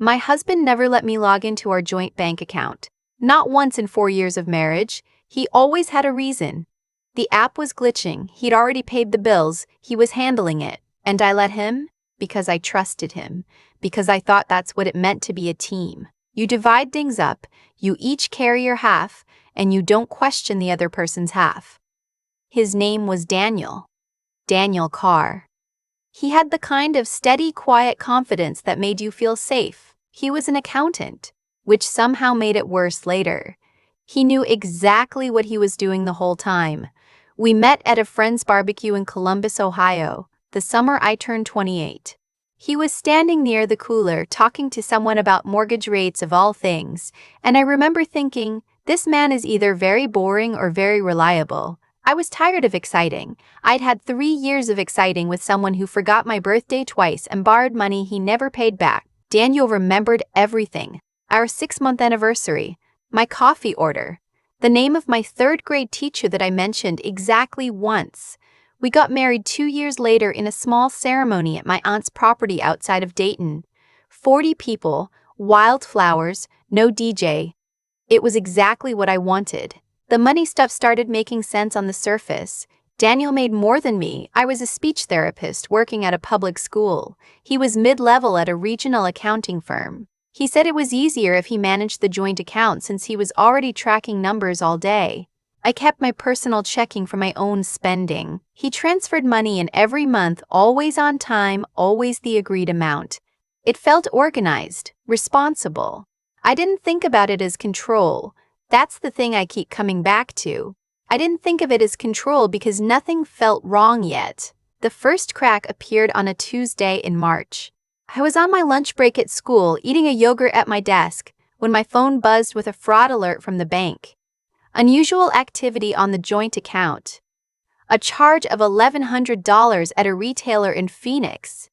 My husband never let me log into our joint bank account. Not once in 4 years of marriage. He always had a reason. The app was glitching. He'd already paid the bills. He was handling it. And I let him because I trusted him, because I thought that's what it meant to be a team. You divide things up, you each carry your half, and you don't question the other person's half. His name was Daniel. Daniel Carr. He had the kind of steady, quiet confidence that made you feel safe. He was an accountant, which somehow made it worse later. He knew exactly what he was doing the whole time. We met at a friend's barbecue in Columbus, Ohio, the summer I turned 28. He was standing near the cooler talking to someone about mortgage rates of all things, and I remember thinking, this man is either very boring or very reliable. I was tired of exciting. I'd had 3 years of exciting with someone who forgot my birthday twice and borrowed money he never paid back. Daniel remembered everything. Our 6-month anniversary, my coffee order, the name of my 3rd-grade teacher that I mentioned exactly once. We got married 2 years later in a small ceremony at my aunt's property outside of Dayton. 40 people, wildflowers, no DJ. It was exactly what I wanted. The money stuff started making sense on the surface. Daniel made more than me. I was a speech therapist working at a public school. He was mid-level at a regional accounting firm. He said it was easier if he managed the joint account since he was already tracking numbers all day. I kept my personal checking for my own spending. He transferred money in every month, always on time, always the agreed amount. It felt organized, responsible. I didn't think about it as control. That's the thing I keep coming back to. I didn't think of it as control because nothing felt wrong yet. The first crack appeared on a Tuesday in March. I was on my lunch break at school, eating a yogurt at my desk, when my phone buzzed with a fraud alert from the bank. Unusual activity on the joint account. A charge of $1,100 at a retailer in Phoenix.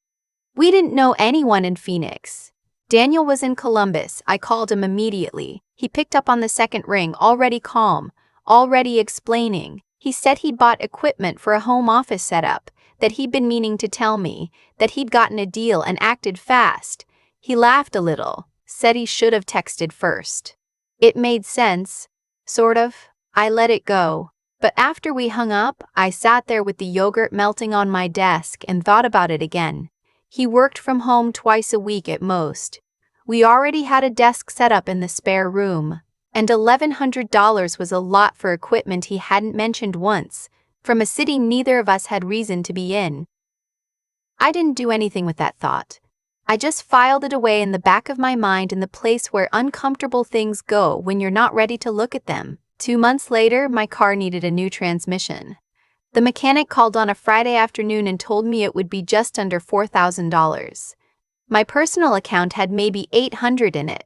We didn't know anyone in Phoenix. Daniel was in Columbus. I called him immediately. He picked up on the second ring, already calm, already explaining. He said he'd bought equipment for a home office setup, that he'd been meaning to tell me, that he'd gotten a deal and acted fast. He laughed a little, said he should have texted first. It made sense, sort of. I let it go. But after we hung up, I sat there with the yogurt melting on my desk and thought about it again. He worked from home twice a week at most. We already had a desk set up in the spare room, and $1,100 was a lot for equipment he hadn't mentioned once, from a city neither of us had reason to be in. I didn't do anything with that thought. I just filed it away in the back of my mind in the place where uncomfortable things go when you're not ready to look at them. 2 months later, my car needed a new transmission. The mechanic called on a Friday afternoon and told me it would be just under $4,000. My personal account had maybe $800 in it.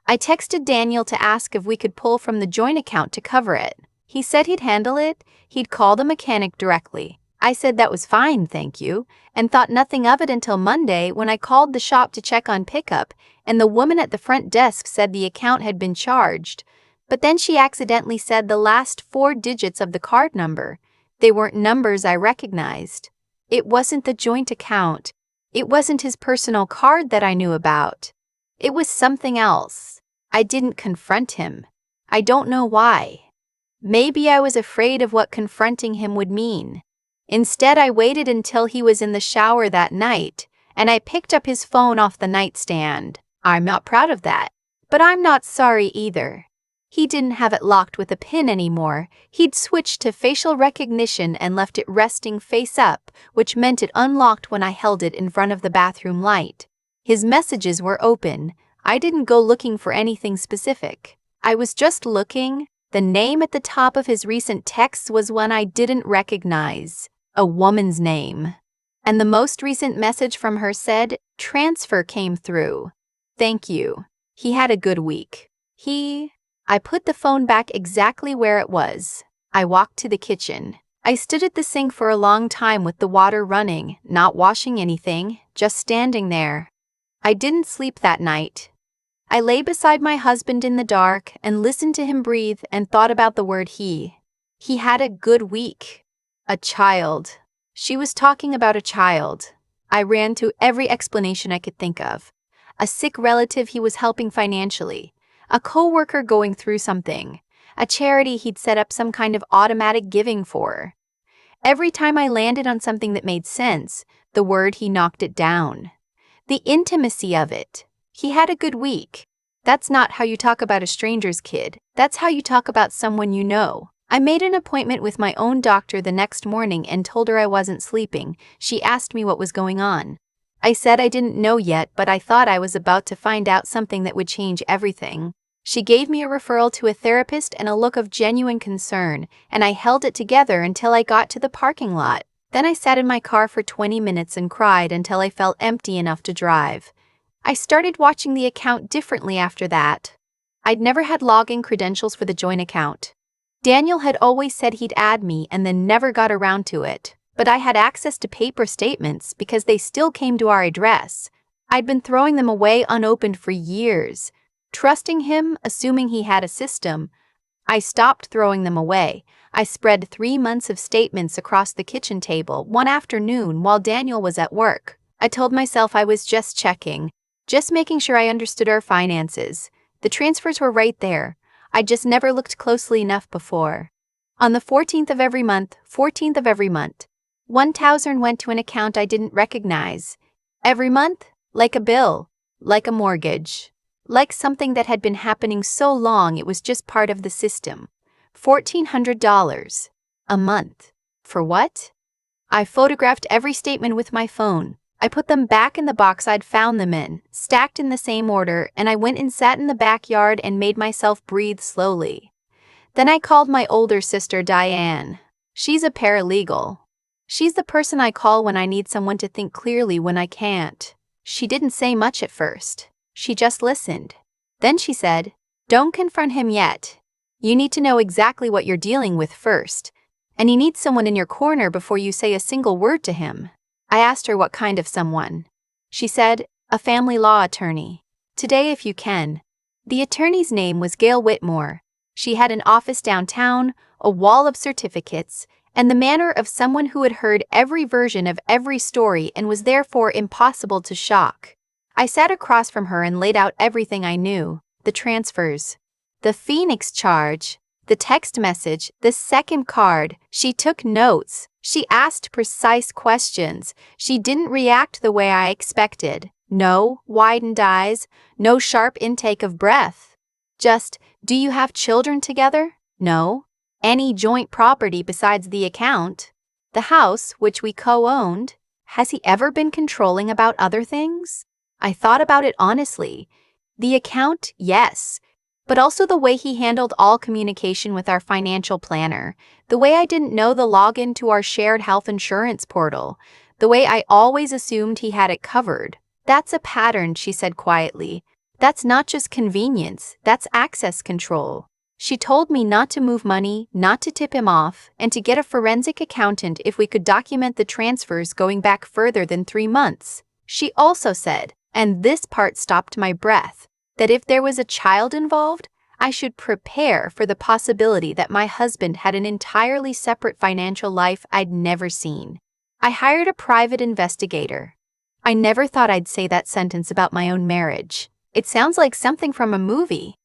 I texted Daniel to ask if we could pull from the joint account to cover it. He said he'd handle it. He'd call the mechanic directly. I said that was fine, thank you, and thought nothing of it until Monday when I called the shop to check on pickup, and the woman at the front desk said the account had been charged. But then she accidentally said the last 4 digits of the card number. They weren't numbers I recognized. It wasn't the joint account. It wasn't his personal card that I knew about. It was something else. I didn't confront him. I don't know why. Maybe I was afraid of what confronting him would mean. Instead, I waited until he was in the shower that night, and I picked up his phone off the nightstand. I'm not proud of that, but I'm not sorry either. He didn't have it locked with a pin anymore. He'd switched to facial recognition and left it resting face up, which meant it unlocked when I held it in front of the bathroom light. His messages were open. I didn't go looking for anything specific. I was just looking. The name at the top of his recent texts was one I didn't recognize. A woman's name. And the most recent message from her said, "Transfer came through. Thank you." He had a good week. I put the phone back exactly where it was. I walked to the kitchen. I stood at the sink for a long time with the water running, not washing anything, just standing there. I didn't sleep that night. I lay beside my husband in the dark and listened to him breathe and thought about the word he. He had a good week. A child. She was talking about a child. I ran through every explanation I could think of. a sick relative he was helping financially, a coworker going through something, a charity he'd set up some kind of automatic giving for. Every time I landed on something that made sense, the word he knocked it down. The intimacy of it. He had a good week. That's not how you talk about a stranger's kid. That's how you talk about someone you know. I made an appointment with my own doctor the next morning and told her I wasn't sleeping. She asked me what was going on. I said I didn't know yet, but I thought I was about to find out something that would change everything. She gave me a referral to a therapist and a look of genuine concern, and I held it together until I got to the parking lot. Then I sat in my car for 20 minutes and cried until I felt empty enough to drive. I started watching the account differently after that. I'd never had login credentials for the joint account. Daniel had always said he'd add me and then never got around to it, but I had access to paper statements because they still came to our address. I'd been throwing them away unopened for years. Trusting him, assuming he had a system, I stopped throwing them away. I spread 3 months of statements across the kitchen table one afternoon while Daniel was at work. I told myself I was just checking, just making sure I understood our finances. The transfers were right there. I just never looked closely enough before. On the 14th of every month, 1,000 went to an account I didn't recognize. Every month, like a bill, like a mortgage. Like something that had been happening so long it was just part of the system. $1,400 a month. For what? I photographed every statement with my phone. I put them back in the box I'd found them in, stacked in the same order, and I went and sat in the backyard and made myself breathe slowly. Then I called my older sister Diane. She's a paralegal. She's the person I call when I need someone to think clearly when I can't. She didn't say much at first. She just listened. Then she said, "Don't confront him yet. You need to know exactly what you're dealing with first, and you need someone in your corner before you say a single word to him." I asked her what kind of someone. She said, "A family law attorney. Today if you can." The attorney's name was Gail Whitmore. She had an office downtown, a wall of certificates, and the manner of someone who had heard every version of every story and was therefore impossible to shock. I sat across from her and laid out everything I knew: the transfers, the Phoenix charge, the text message, the second card. She took notes. She asked precise questions. She didn't react the way I expected. No widened eyes, no sharp intake of breath. Just, "Do you have children together?" "No." "Any joint property besides the account?" "The house, which we co-owned." "Has he ever been controlling about other things?" I thought about it honestly. The account, yes, but also the way he handled all communication with our financial planner, the way I didn't know the login to our shared health insurance portal, the way I always assumed he had it covered. "That's a pattern," she said quietly. "That's not just convenience, that's access control." She told me not to move money, not to tip him off, and to get a forensic accountant if we could document the transfers going back further than 3 months. She also said, and this part stopped my breath, that if there was a child involved, I should prepare for the possibility that my husband had an entirely separate financial life I'd never seen. I hired a private investigator. I never thought I'd say that sentence about my own marriage. It sounds like something from a movie.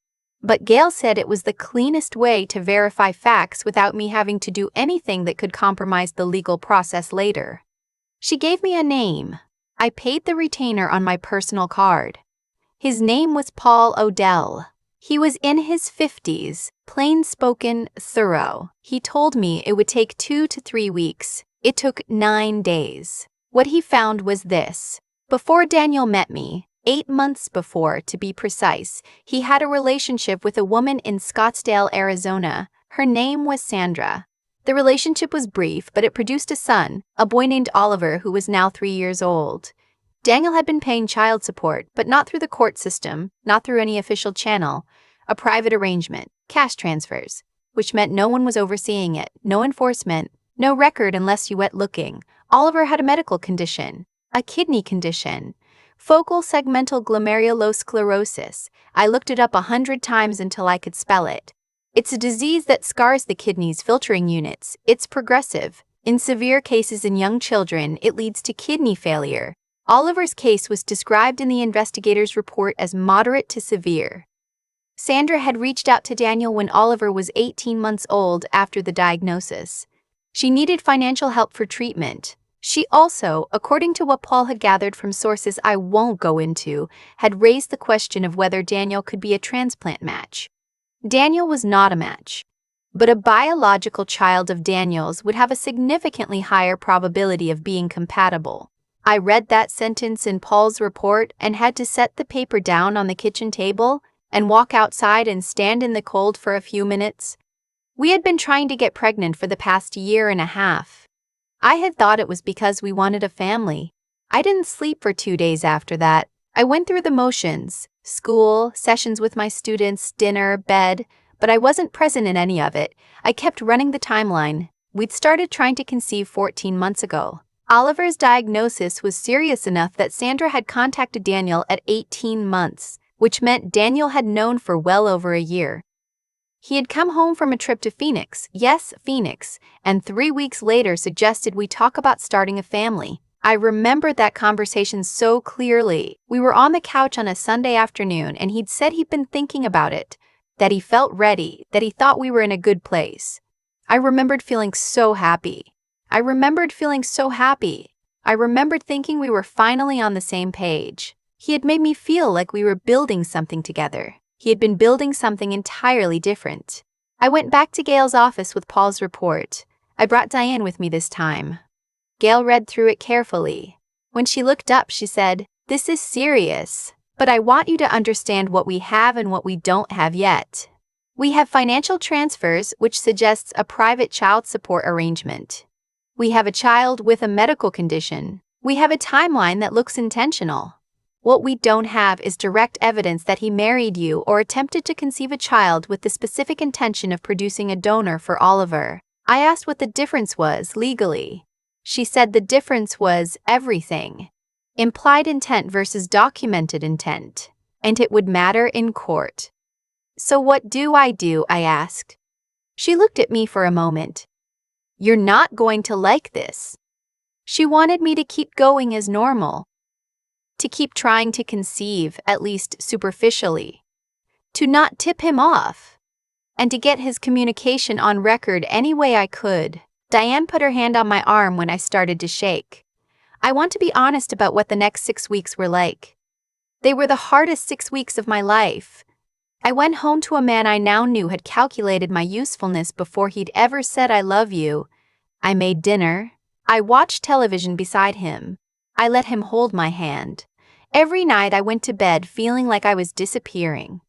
But Gail said it was the cleanest way to verify facts without me having to do anything that could compromise the legal process later. She gave me a name. I paid the retainer on my personal card. His name was Paul Odell. He was in his 50s, plain-spoken, thorough. He told me it would take 2 to 3 weeks. It took 9 days. What he found was this. Before Daniel met me, 8 months before, to be precise, he had a relationship with a woman in Scottsdale, Arizona. Her name was Sandra. The relationship was brief, but it produced a son, a boy named Oliver, who was now 3 years old. Daniel had been paying child support, but not through the court system, not through any official channel. A private arrangement, cash transfers, which meant no one was overseeing it, no enforcement, no record unless you went looking. Oliver had a medical condition, a kidney condition, focal segmental glomerulosclerosis. I looked it up 100 times until I could spell it. It's a disease that scars the kidney's filtering units. It's progressive. In severe cases in young children, it leads to kidney failure. Oliver's case was described in the investigator's report as moderate to severe. Sandra had reached out to Daniel when Oliver was 18 months old after the diagnosis. She needed financial help for treatment. She also, according to what Paul had gathered from sources I won't go into, had raised the question of whether Daniel could be a transplant match. Daniel was not a match, but a biological child of Daniel's would have a significantly higher probability of being compatible. I read that sentence in Paul's report and had to set the paper down on the kitchen table and walk outside and stand in the cold for a few minutes. We had been trying to get pregnant for the past year and a half. I had thought it was because we wanted a family. I didn't sleep for 2 days after that. I went through the motions, school, sessions with my students, dinner, bed, but I wasn't present in any of it. I kept running the timeline. We'd started trying to conceive 14 months ago. Oliver's diagnosis was serious enough that Sandra had contacted Daniel at 18 months, which meant Daniel had known for well over a year. He had come home from a trip to Phoenix, yes, Phoenix, and 3 weeks later suggested we talk about starting a family. I remembered that conversation so clearly. We were on the couch on a Sunday afternoon and he'd said he'd been thinking about it, that he felt ready, that he thought we were in a good place. I remembered feeling so happy. I remembered thinking we were finally on the same page. He had made me feel like we were building something together. He had been building something entirely different. I went back to Gail's office with Paul's report. I brought Diane with me this time. Gail read through it carefully. When she looked up, she said, "This is serious, but I want you to understand what we have and what we don't have yet. We have financial transfers, which suggests a private child support arrangement. We have a child with a medical condition. We have a timeline that looks intentional. What we don't have is direct evidence that he married you or attempted to conceive a child with the specific intention of producing a donor for Oliver." I asked what the difference was legally. She said the difference was everything. Implied intent versus documented intent, and it would matter in court. "So what do?" I asked. She looked at me for a moment. "You're not going to like this." She wanted me to keep going as normal. To keep trying to conceive, at least superficially. To not tip him off. And to get his communication on record any way I could. Diane put her hand on my arm when I started to shake. "I want to be honest about what the next 6 weeks were like. They were the hardest 6 weeks of my life. I went home to a man I now knew had calculated my usefulness before he'd ever said I love you. I made dinner. I watched television beside him. I let him hold my hand. Every night I went to bed feeling like I was disappearing.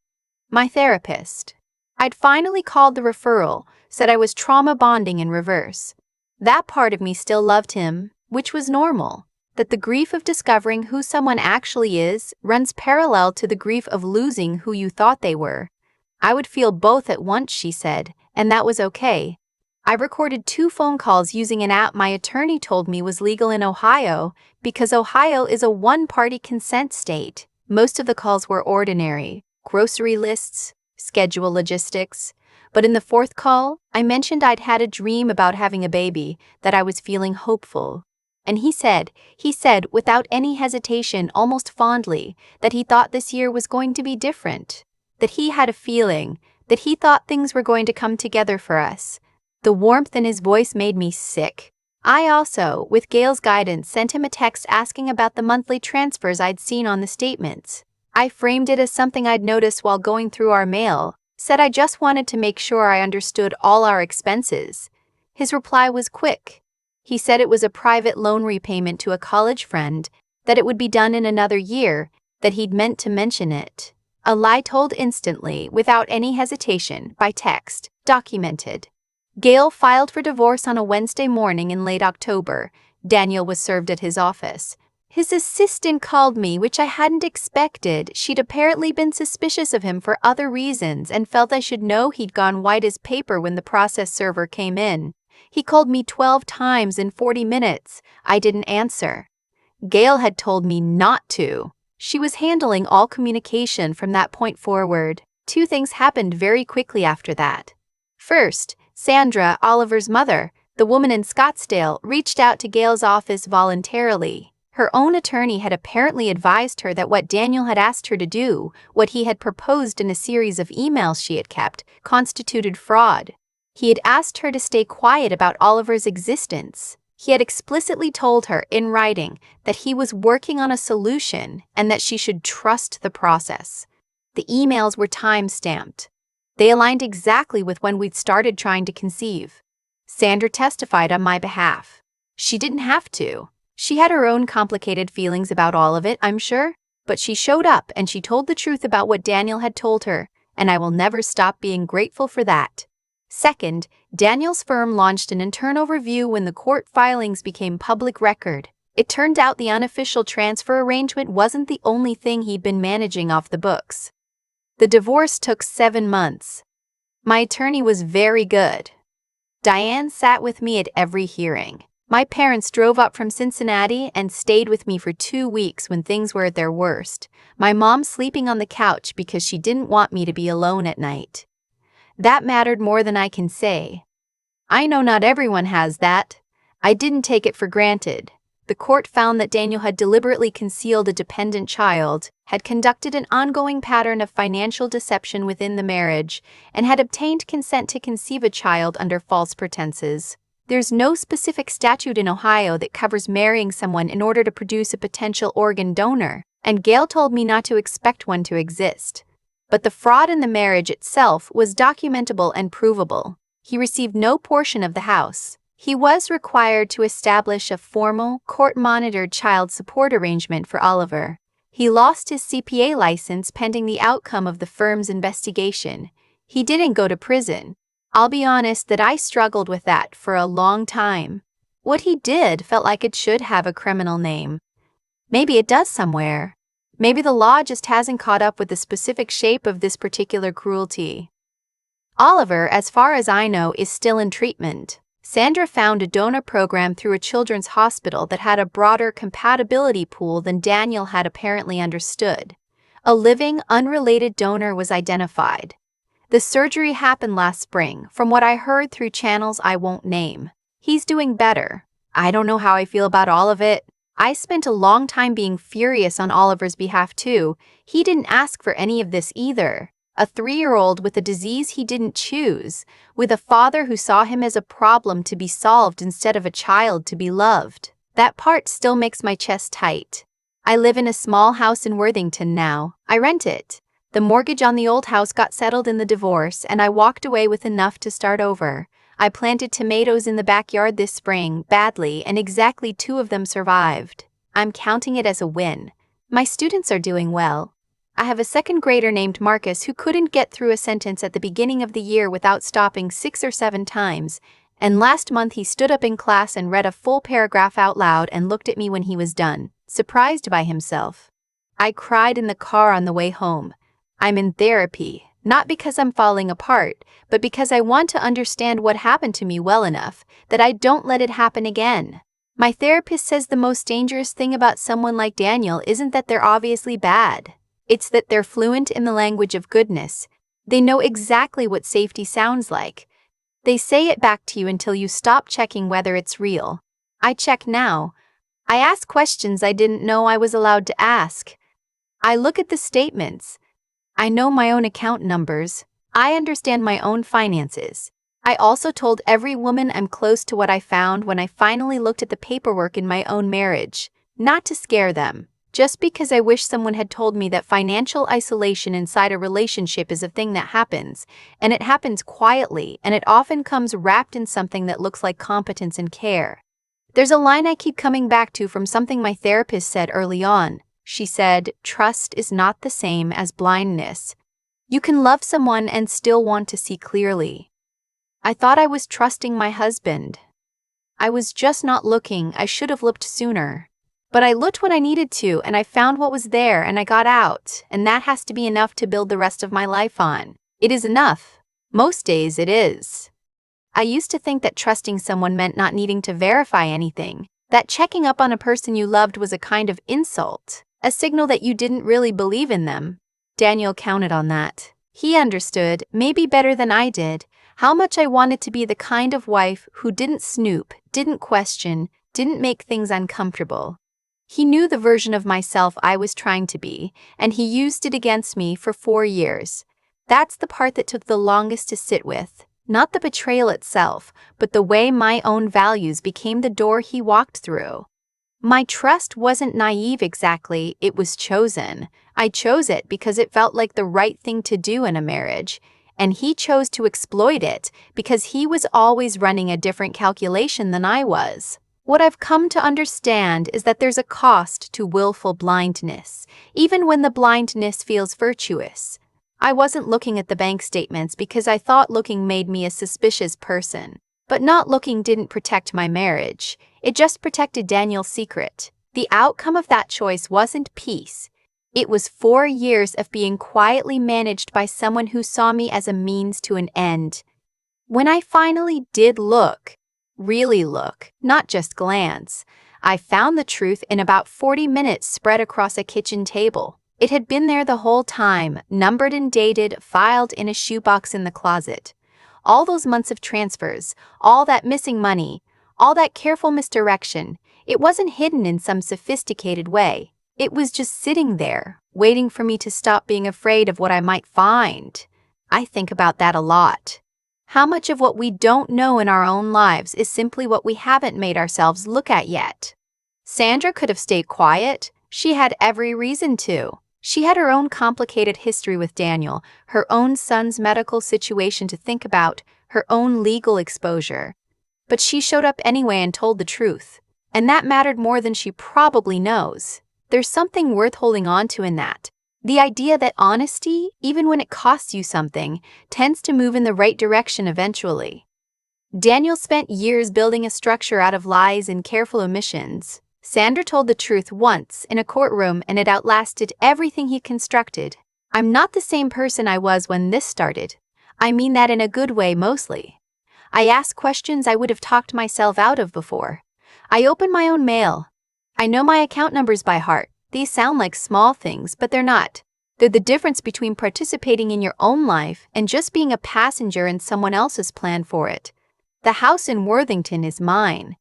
My therapist. I'd finally called the referral, said I was trauma bonding in reverse. That part of me still loved him, which was normal. That the grief of discovering who someone actually is runs parallel to the grief of losing who you thought they were. I would feel both at once, she said, and that was okay. I recorded 2 phone calls using an app my attorney told me was legal in Ohio because Ohio is a one-party consent state. Most of the calls were ordinary, grocery lists, schedule logistics. But in the 4th call, I mentioned I'd had a dream about having a baby, that I was feeling hopeful. And he said without any hesitation, almost fondly, that he thought this year was going to be different. That he had a feeling, that he thought things were going to come together for us. The warmth in his voice made me sick. I also, with Gail's guidance, sent him a text asking about the monthly transfers I'd seen on the statements. I framed it as something I'd noticed while going through our mail, said I just wanted to make sure I understood all our expenses. His reply was quick. He said it was a private loan repayment to a college friend, that it would be done in another year, that he'd meant to mention it. A lie told instantly, without any hesitation, by text, documented. Gail filed for divorce on a Wednesday morning in late October. Daniel was served at his office. His assistant called me, which I hadn't expected. She'd apparently been suspicious of him for other reasons and felt I should know he'd gone white as paper when the process server came in. He called me 12 times in 40 minutes. I didn't answer. Gail had told me not to. She was handling all communication from that point forward. 2 things happened very quickly after that. First, Sandra, Oliver's mother, the woman in Scottsdale, reached out to Gail's office voluntarily. Her own attorney had apparently advised her that what Daniel had asked her to do, what he had proposed in a series of emails she had kept, constituted fraud. He had asked her to stay quiet about Oliver's existence. He had explicitly told her in writing that he was working on a solution and that she should trust the process. The emails were time-stamped. They aligned exactly with when we'd started trying to conceive. Sandra testified on my behalf. She didn't have to. She had her own complicated feelings about all of it, I'm sure, but she showed up and she told the truth about what Daniel had told her, and I will never stop being grateful for that. Second, Daniel's firm launched an internal review when the court filings became public record. It turned out the unofficial transfer arrangement wasn't the only thing he'd been managing off the books. The divorce took 7 months. My attorney was very good. Diane sat with me at every hearing. My parents drove up from Cincinnati and stayed with me for 2 weeks when things were at their worst, my mom sleeping on the couch because she didn't want me to be alone at night. That mattered more than I can say. I know not everyone has that. I didn't take it for granted. The court found that Daniel had deliberately concealed a dependent child, had conducted an ongoing pattern of financial deception within the marriage, and had obtained consent to conceive a child under false pretenses. There's no specific statute in Ohio that covers marrying someone in order to produce a potential organ donor, and Gail told me not to expect one to exist. But the fraud in the marriage itself was documentable and provable. He received no portion of the house. He was required to establish a formal, court-monitored child support arrangement for Oliver. He lost his CPA license pending the outcome of the firm's investigation. He didn't go to prison. I'll be honest that I struggled with that for a long time. What he did felt like it should have a criminal name. Maybe it does somewhere. Maybe the law just hasn't caught up with the specific shape of this particular cruelty. Oliver, as far as I know, is still in treatment. Sandra found a donor program through a children's hospital that had a broader compatibility pool than Daniel had apparently understood. A living, unrelated donor was identified. The surgery happened last spring, from what I heard through channels I won't name. He's doing better. I don't know how I feel about all of it. I spent a long time being furious on Oliver's behalf too. He didn't ask for any of this either. A 3-year-old with a disease he didn't choose, with a father who saw him as a problem to be solved instead of a child to be loved. That part still makes my chest tight. I live in a small house in Worthington now. I rent it. The mortgage on the old house got settled in the divorce, and I walked away with enough to start over. I planted tomatoes in the backyard this spring, badly, and exactly 2 of them survived. I'm counting it as a win. My students are doing well. I have a 2nd grader named Marcus who couldn't get through a sentence at the beginning of the year without stopping 6 or 7 times, and last month he stood up in class and read a full paragraph out loud and looked at me when he was done, surprised by himself. I cried in the car on the way home. I'm in therapy, not because I'm falling apart, but because I want to understand what happened to me well enough that I don't let it happen again. My therapist says the most dangerous thing about someone like Daniel isn't that they're obviously bad. It's that they're fluent in the language of goodness. They know exactly what safety sounds like. They say it back to you until you stop checking whether it's real. I check now. I ask questions I didn't know I was allowed to ask. I look at the statements. I know my own account numbers. I understand my own finances. I also told every woman I'm close to what I found when I finally looked at the paperwork in my own marriage, not to scare them, just because I wish someone had told me that financial isolation inside a relationship is a thing that happens, and it happens quietly, and it often comes wrapped in something that looks like competence and care. There's a line I keep coming back to from something my therapist said early on. She said, "Trust is not the same as blindness. You can love someone and still want to see clearly." I thought I was trusting my husband. I was just not looking. I should have looked sooner. But I looked when I needed to, and I found what was there, and I got out, and that has to be enough to build the rest of my life on. It is enough. Most days it is. I used to think that trusting someone meant not needing to verify anything, that checking up on a person you loved was a kind of insult. A signal that you didn't really believe in them. Daniel counted on that. He understood, maybe better than I did, how much I wanted to be the kind of wife who didn't snoop, didn't question, didn't make things uncomfortable. He knew the version of myself I was trying to be, and he used it against me for 4 years. That's the part that took the longest to sit with. Not the betrayal itself, but the way my own values became the door he walked through. My trust wasn't naive exactly, it was chosen. I chose it because it felt like the right thing to do in a marriage, and he chose to exploit it because he was always running a different calculation than I was. What I've come to understand is that there's a cost to willful blindness, even when the blindness feels virtuous. I wasn't looking at the bank statements because I thought looking made me a suspicious person. But not looking didn't protect my marriage. It just protected Daniel's secret. The outcome of that choice wasn't peace. It was 4 years of being quietly managed by someone who saw me as a means to an end. When I finally did look, really look, not just glance, I found the truth in about 40 minutes spread across a kitchen table. It had been there the whole time, numbered and dated, filed in a shoebox in the closet. All those months of transfers, all that missing money, all that careful misdirection, it wasn't hidden in some sophisticated way. It was just sitting there, waiting for me to stop being afraid of what I might find. I think about that a lot. How much of what we don't know in our own lives is simply what we haven't made ourselves look at yet? Sandra could have stayed quiet. She had every reason to. She had her own complicated history with Daniel, her own son's medical situation to think about, her own legal exposure. But she showed up anyway and told the truth. And that mattered more than she probably knows. There's something worth holding on to in that. The idea that honesty, even when it costs you something, tends to move in the right direction eventually. Daniel spent years building a structure out of lies and careful omissions. Sandra told the truth once in a courtroom and it outlasted everything he constructed. I'm not the same person I was when this started. I mean that in a good way mostly. I ask questions I would have talked myself out of before. I open my own mail. I know my account numbers by heart. These sound like small things, but they're not. They're the difference between participating in your own life and just being a passenger in someone else's plan for it. The house in Worthington is mine.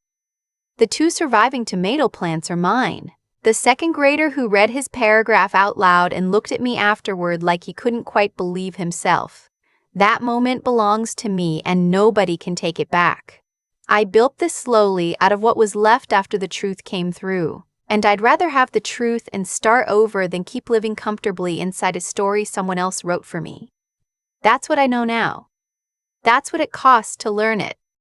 The 2 surviving tomato plants are mine. The second grader who read his paragraph out loud and looked at me afterward like he couldn't quite believe himself. That moment belongs to me and nobody can take it back. I built this slowly out of what was left after the truth came through. And I'd rather have the truth and start over than keep living comfortably inside a story someone else wrote for me. That's what I know now. That's what it costs to learn it.